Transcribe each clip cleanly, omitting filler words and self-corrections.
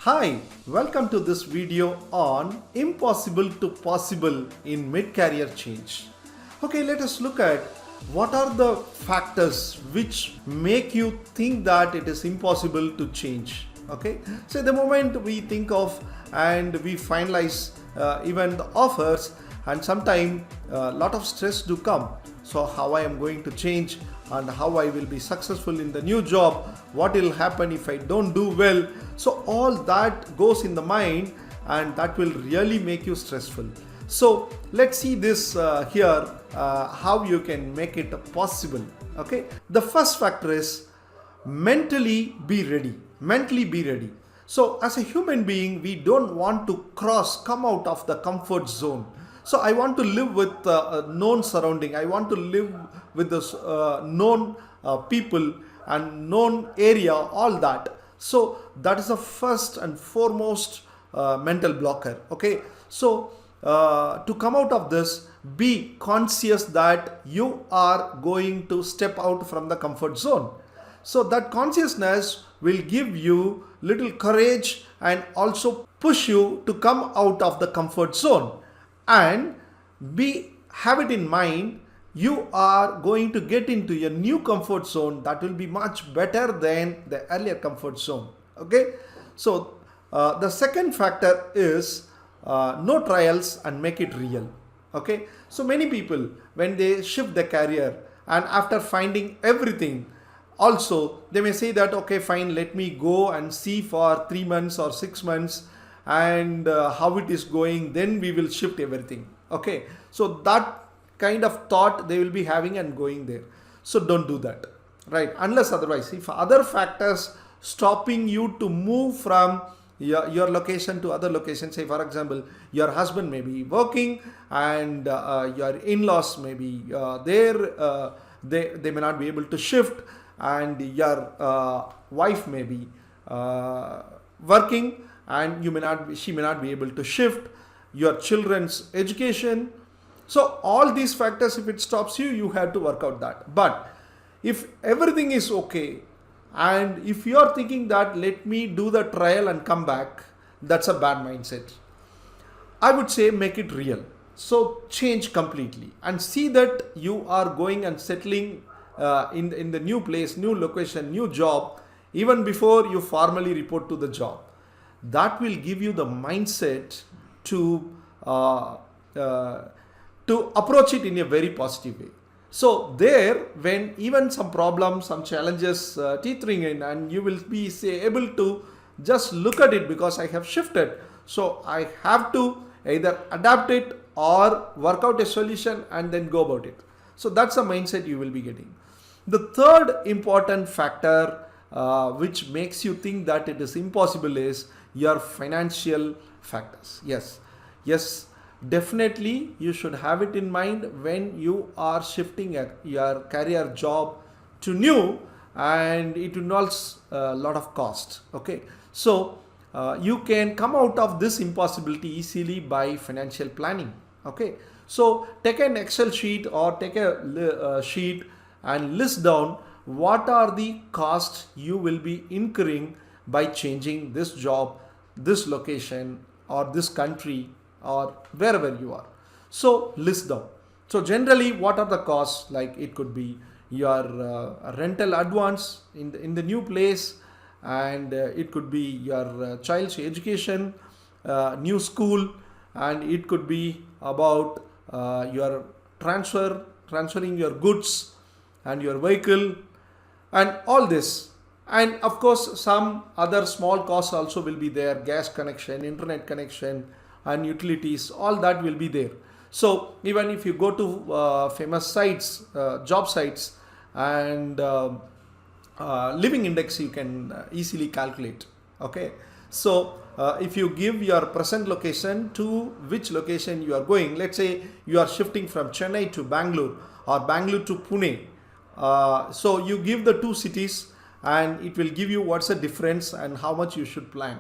Hi, welcome to this video on impossible to possible in mid-career change. Okay, let us look at what are the factors which make you think that it is impossible to change. Okay, so the moment we think of and we finalize even the offers, and sometimes a lot of stress do come. So how I am going to change and how I will be successful in the new job, what will happen if I don't do well. So all that goes in the mind and that will really make you stressful. So let's see this here, how you can make it possible. Okay, the first factor is mentally be ready. Mentally be ready. So as a human being, we don't want to come out of the comfort zone. So I want to live with a known surrounding. I want to live with this known people and known area, all that. So that is the first and foremost mental blocker. Okay. So to come out of this, be conscious that you are going to step out from the comfort zone. So that consciousness will give you little courage and also push you to come out of the comfort zone. And have it in mind, you are going to get into a new comfort zone that will be much better than the earlier comfort zone. Okay, so the second factor is no trials and make it real. Okay, so many people, when they shift their career and after finding everything, also they may say that okay, fine, let me go and see for 3 months or 6 months and how it is going, then we will shift everything. Okay, so that kind of thought they will be having and going there. So don't do that, right? Unless otherwise, if other factors stopping you to move from your location to other location, say for example, your husband may be working and your in-laws may be there, they may not be able to shift, and your wife may be working and she may not be able to shift, your children's education. So all these factors, if it stops you, you have to work out that. But if everything is okay, and if you are thinking that let me do the trial and come back, that's a bad mindset. I would say make it real. So change completely and see that you are going and settling in the new place, new location, new job, even before you formally report to the job. That will give you the mindset to approach it in a very positive way. So there, when even some problems, some challenges teetering in, and you will be able to just look at it because I have shifted. So I have to either adapt it or work out a solution and then go about it. So that's the mindset you will be getting. The third important factor which makes you think that it is impossible is your financial factors. Yes, definitely you should have it in mind when you are shifting your career job to new, and it involves a lot of cost. Okay, so you can come out of this impossibility easily by financial planning. Okay, so take an Excel sheet or take a sheet and list down what are the costs you will be incurring by changing this job, this location, or this country, or wherever you are. So list down. So generally, what are the costs? Like it could be your rental advance in the new place, and it could be your child's education, new school, and it could be about your transferring your goods and your vehicle and all this. And of course, some other small costs also will be there: gas connection, internet connection, and utilities. All that will be there. So even if you go to famous sites, job sites, and living index, you can easily calculate. Okay. So if you give your present location to which location you are going, let's say you are shifting from Chennai to Bangalore or Bangalore to Pune. So you give the two cities and it will give you what's the difference and how much you should plan.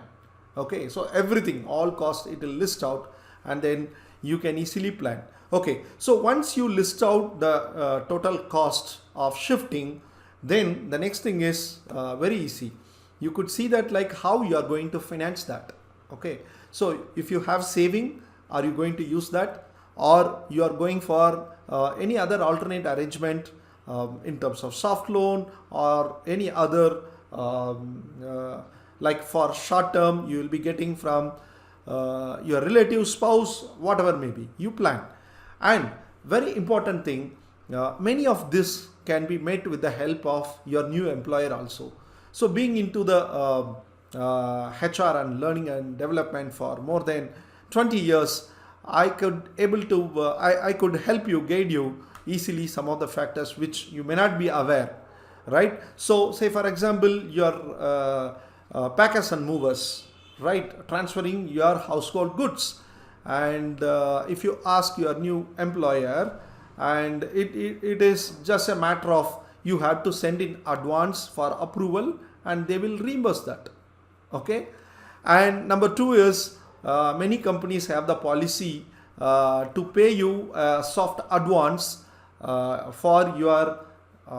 Okay, so everything, all costs, it will list out, and then you can easily plan. Okay, so once you list out the total cost of shifting, then the next thing is very easy. you could see that like how you are going to finance that. Okay, so if you have saving, are you going to use that, or you are going for any other alternate arrangement in terms of soft loan or any other like for short term you will be getting from your relative, spouse, whatever may be, you plan. And very important thing, many of this can be met with the help of your new employer also. So being into the HR and learning and development for more than 20 years, I could I could help you, guide you easily some of the factors which you may not be aware, right? So say for example, your packers and movers, right, transferring your household goods, and if you ask your new employer, and it is just a matter of you have to send in advance for approval and they will reimburse that. Okay, and number two is many companies have the policy to pay you a soft advance for your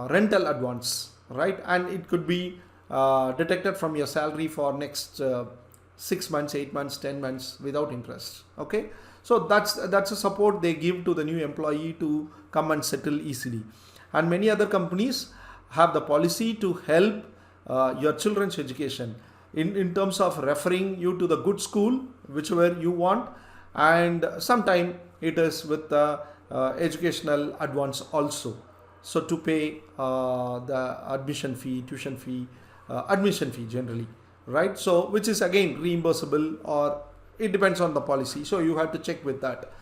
rental advance, right? And it could be deducted from your salary for next 6 months, 8 months, 10 months without interest. Okay, so that's a support they give to the new employee to come and settle easily. And many other companies have the policy to help your children's education in terms of referring you to the good school whichever you want, and sometime it is with the educational advance also, so to pay the admission fee, tuition fee, admission fee generally, right? So which is again reimbursable, or it depends on the policy, so you have to check with that,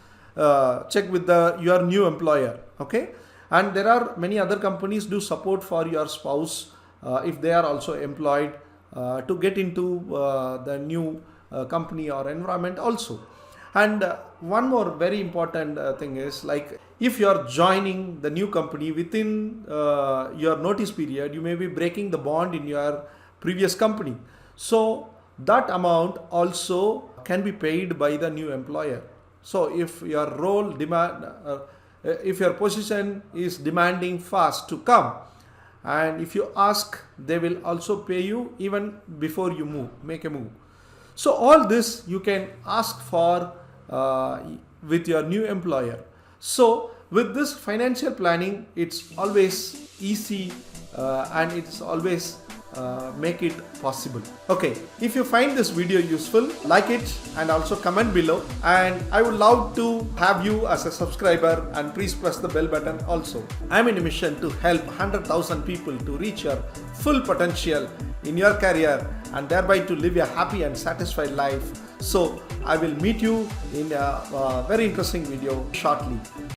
check with your new employer. Okay, and there are many other companies do support for your spouse if they are also employed to get into the new company or environment also. And one more very important thing is, like, if you are joining the new company within your notice period, you may be breaking the bond in your previous company. So that amount also can be paid by the new employer. So if your role if your position is demanding fast to come, and if you ask, they will also pay you even before you make a move. So all this you can ask for with your new employer. So with this financial planning, it's always easy and it's always make it possible. Okay, if you find this video useful, like it and also comment below, and I would love to have you as a subscriber, and please press the bell button also. I'm in a mission to help 100,000 people to reach your full potential in your career and thereby to live a happy and satisfied life. So I will meet you in a very interesting video shortly.